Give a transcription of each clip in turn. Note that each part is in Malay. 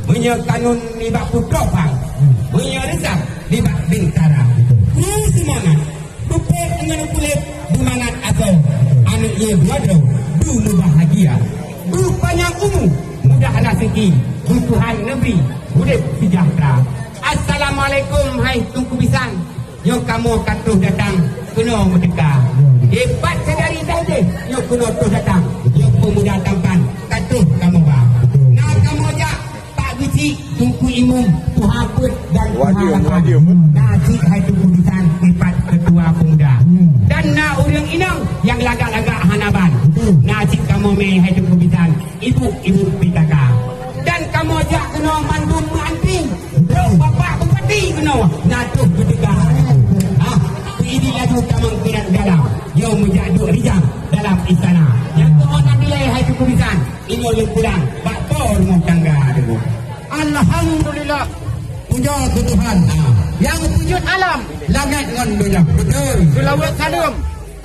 punya kanun di bak putropang, punya resap di bak bintara. Semangat, bupet dengan kulit bumangat atau anak ia berada dulu bahagia. Panjang umur, mudah rezeki, Tuhan negeri, urip sejahtera. Assalamualaikum, hai tungku pisang. Yo kamu katuh datang, kena merdeka. Hebat sedari tadi, yo kena tuh datang. Yo pemuda tampan, katuh kamu bang. Nah kamu ajak Pak Guci, tungku imum, Tuhan put dan Tuhan lapan. Nah cik hai tungku pisang, hebat ketua pemuda. Dan nak urang inang yang lagak-lagak hanaban. Nah cik kamu meh hai tungku pisang, ibu PKK. Dan kamu ajak kena mandu manting. Bro, bapak bupati kena. Nah tuh merdeka. Ini laju tamang kirat dalam. Yo menjaduk rijang dalam istana. Yang kau nak nilai hai tuku bisan. Ini oleh pulang. Bakpo rumah tangga dulu. Alhamdulillah. Puja ke Tuhan. Yang wujud alam. Langit dengan benda. Betul. Selawat salam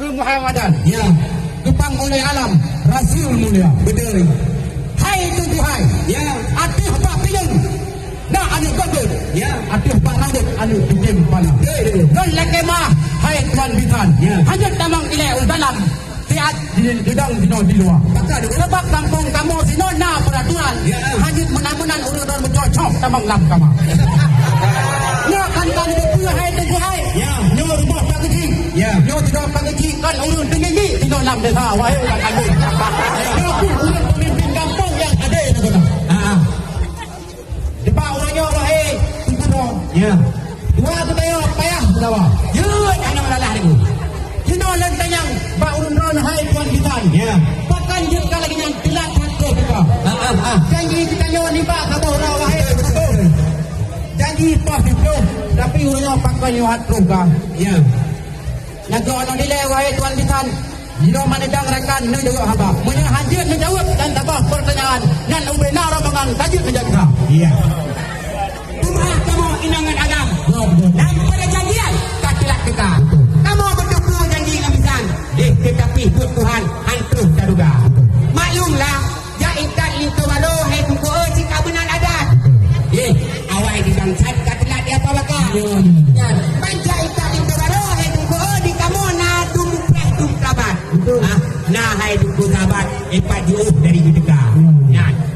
ke Muhammadan. Ya. Kepang oleh alam. Rasul mulia. Betul. Hai tuku hai. Ya. Atih pak pilih. Nah anu bagus. Ya. Atih pak rambut. Anu pinjam pala. Non lekemah. Hai tuan bitan. Hanya tamang ilai dalam. Tiat di dalam di luar. Sebab kampung kamu sino na peraturan. Hanya menamunan urut-urut mencocok tamang lam kamu. Nyo kan kali itu hai tu hai. Nyo rumah Pak Haji. Nyo tidak Pak Haji kan urut tinggi sino lam desa wahai orang kamu. Nyo pun urut pemimpin kampung yang ada itu kan. Depa orangnya wahai tuan. Dua tu tayo payah dawa. Ana malalah niku. Sino lan tayang ba urun hai tuan bitan. Pakan je ka lagi yang tilat hatu kita. Janji kita nyo ni ba ka ora wahai betul. Janji pas itu tapi urunyo pakan yo hatu ka. Nago ano nilai wahai tuan bitan. Dino manedang rekan ne juga haba. Punya hadir menjawab dan tabah pertanyaan nan ubenara mengang tajud menjaga. Rumah kamu inangan agam. Dan pada janjian katilah kita. Kamu bertubuh janji dengan bisan. Tetapi Tuhan hantu taduga. Maklumlah, jaitan lintu balo hai tungku jika benar adat. Awal di bangsat katilah dia apa bakal. Jaitan lintu balo hai tungku di kamu nadum prehtum kabat. Nah hai tungku kabat epat jauh dari judika.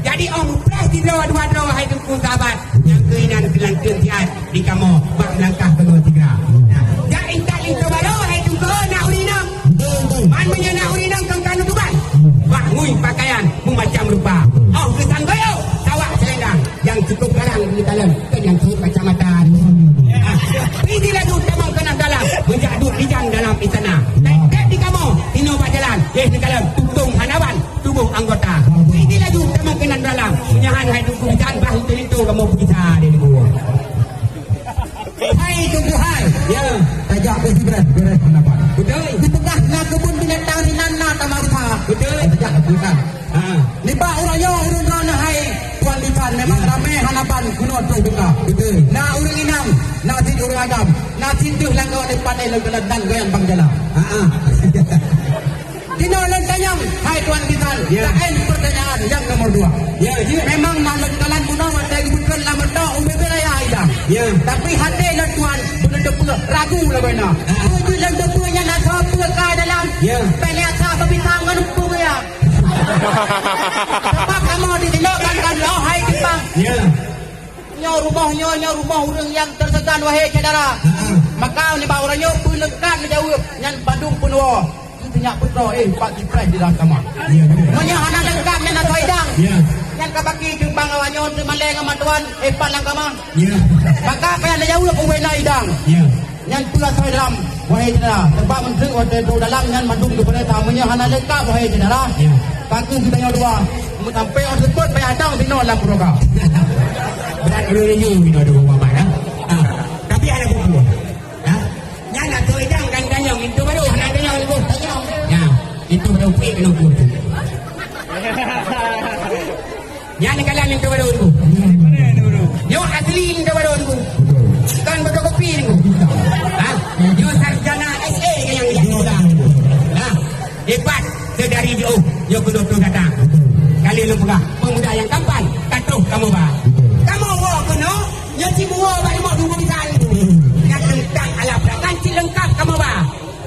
Jadi om preh di dua-dua hai tungku kabat. Yang keinan kelangkun tiat di kamu bak langkah kedua tiga. Jain tali tebalo hai tunggu nak urinang. Man menyana urinang kang kanu tuban. Bak ngui pakaian memacam rupa. Oh kesan goyo tawak selendang yang cukup garang di dalam kan yang cukup kacamata. Ini laju tamang kena dalam menjaduk rijang dalam istana. Naik di kamu tino pak jalan. Di dalam tutung hanawan tubuh anggota. Ini laju tamang kena dalam menyahan hai tunggu bisan bahu itu kamu bisa di luar. Hai tunggu hai. Tajak berhibran beres pendapat. Betul. Di tengah kebun binatang di nana tamarita. Betul. Tajak bukan. Liba orangnya urun hai tuan lipan memang ramai hanapan kuno tu buka. Betul. Nah urang inang, nah tin urang agam, nah tin tu langkau depan legelan dan goyang bang jalan. Tino lentayang hai tuan lipan. Lain pertanyaan yang nomor 2. Memang malam kalan kuno mata bukan lama dah umur beraya idang. Tapi hati lah tuan benar-benar ragu lah benar. Tujuh dan depunya nak apa kah dalam. Pelak sah berbitangan upung ya. Sebab kamu ditindokan kan oh hai kepang. Nyo rumah orang yang tersegan wahai saudara. Maka ni bawa orangnya pun lengkap menjawab nyan Bandung Punwa. Punya putra Pak Kipres di dalam kamar. Punya anak lengkap yang nak idang. Yang kabaki kembang awanyo maleng amantuan Pak lang kamar. Maka apa yang jawab uwena idang. Yang pula saya dalam wahai saudara. Sebab menteri waktu itu dalam yang mandung kepada tamunya anak lengkap wahai saudara. Pakai kita yang 2. Sampai orang sebut payah datang tino dalam program. Berat dulu tino dulu apa ya. Tapi ada buku. Yang nak tu idang kan kanyang itu baru nak kanyang itu. Itu baru pergi kena ukur. Yang kalian itu baru itu. Yo asli itu baru itu. Kan fotokopi itu. Yo sarjana SA yang itu. Hebat sedari jauh. Yo kudu datang. Kali lu pegang pemuda yang tampan, katuh kamu bah. cibua bagi mau dulu bisa yang tentang alat belakang lengkap kamu bah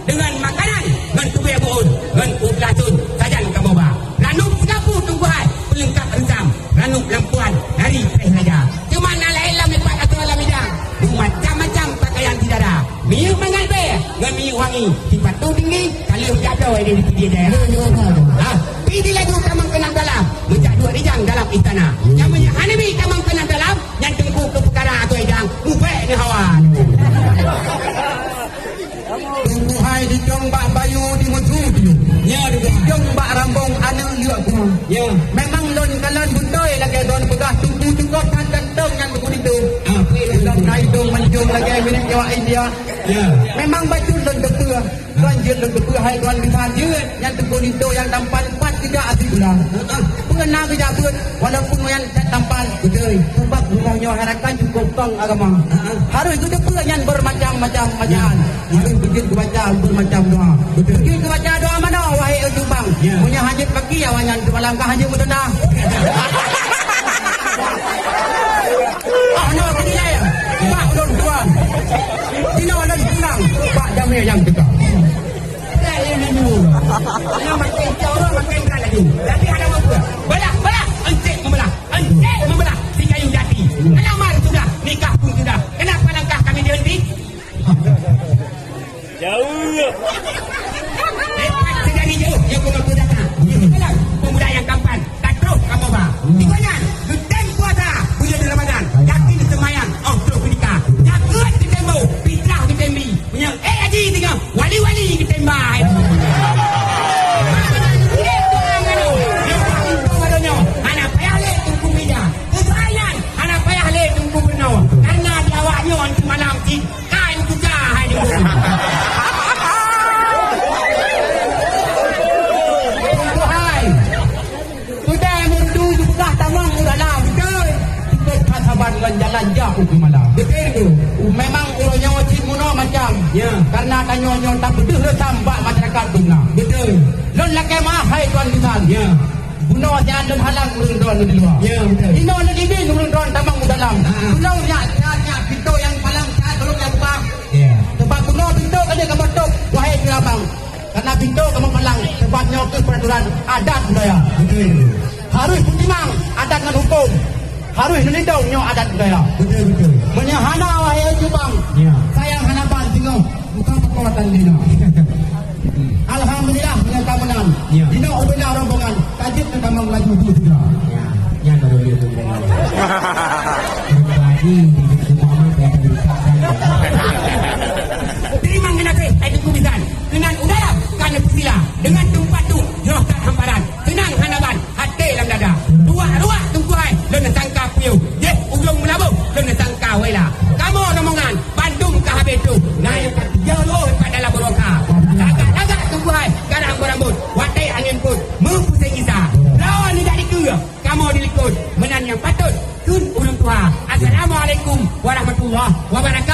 dengan makanan dengan kubur buun dengan ulatun sajan kamu bah ranum pengapu tunggu hai pelengkap rentam ranum lampuan dari teh raja cuma nalain lam lepat atau lam hidang macam-macam pakaian tidak ada minyak mangal be dengan minyak wangi sifat tu tinggi kalau jatuh ini di dia pilih lagu kamang kenang dalam mencak dua rijang dalam istana yang banyak hanabi kamang kenang dalam yang tengku ke perkara atau hidang ubek ni hawan tunggu hai di jombak bayu di mutu ya di jombak rambung anak liak ya memang lon kalan buntoi lagi don pegah tunggu tunggu kantong yang begini tu don naidung menjung lagi milik Jawa India ya memang baju lon depur tuan je lon depur hai tuan bisan je yang tengku itu yang tampan 4 3 asli bulan pernah kerja buat walaupun yang tampan betul sebab rumahnya harakan cukup tong agama harus itu depur yang bermacam-macam macam harus bikin kebaca bermacam doa bikin kebaca doa mana wahai ujubang punya hajat pagi awanyan kemalangkah haji mudana no kini ya pak ulun tuan dino dan pulang pak jamil yang tegak saya ini dia makin jauh makin kan lagi tapi ada apa belah encik membelah si kayu jati alamar sudah nikah pun sudah kenapa langkah kami dihenti jauh sedang jauh yang kau datang belah pemuda yang tampan tak terus kamu bah dimana hutan puasa bulan Ramadan yakin semayang terus menikah jagat ditembak fitrah ditembi punya haji tengah wali-wali ditembak karena jawabnya untuk malam kain putah hari Tuhan sudah mundu juga tamang udah betul kita sahabat jalan jauh ke malam betul memang urutnya wajib muno macam ya karena kanyo tak betul tambah masyarakat bunga betul lon laki mahai tuan bisan ya bunuh jangan dan halang urun-urun di luar ya betul ino lagi ini urun-urun tamang dalam bunuh ya pintu yang palang saya tolong yang buka ya sebab bunuh pintu kan dia kebetuk wahai kelabang karena pintu kamu palang sebabnya ke peraturan adat budaya betul harus bertimang adat dan hukum harus melindungi adat budaya betul menyahana wahai jubang ya sayang hanapan tengok bukan kekuatan dino alhamdulillah dengan keamanan ya dino ubina rombongan tajib dan kamu melaju dulu juga ya yang baru dia tu berbagi di semua yang diberikan terima mengenai itu kubisan dengan udara karena pusila dengan tempat tu jokan hamparan tenang hanaban hati dalam dada ruah tungkuai lona sangka puyu ye ujung melabung lona sangka wela kamu rombongan Bandung ke habis tu naik jauh pada laboratorium agak tungkuai garang berambut watai angin pun mempusing kisah lawan tidak dikira kamu dilikut menan yang patut kun ulun tua assalamualaikum warahmatullahi wabarakatuh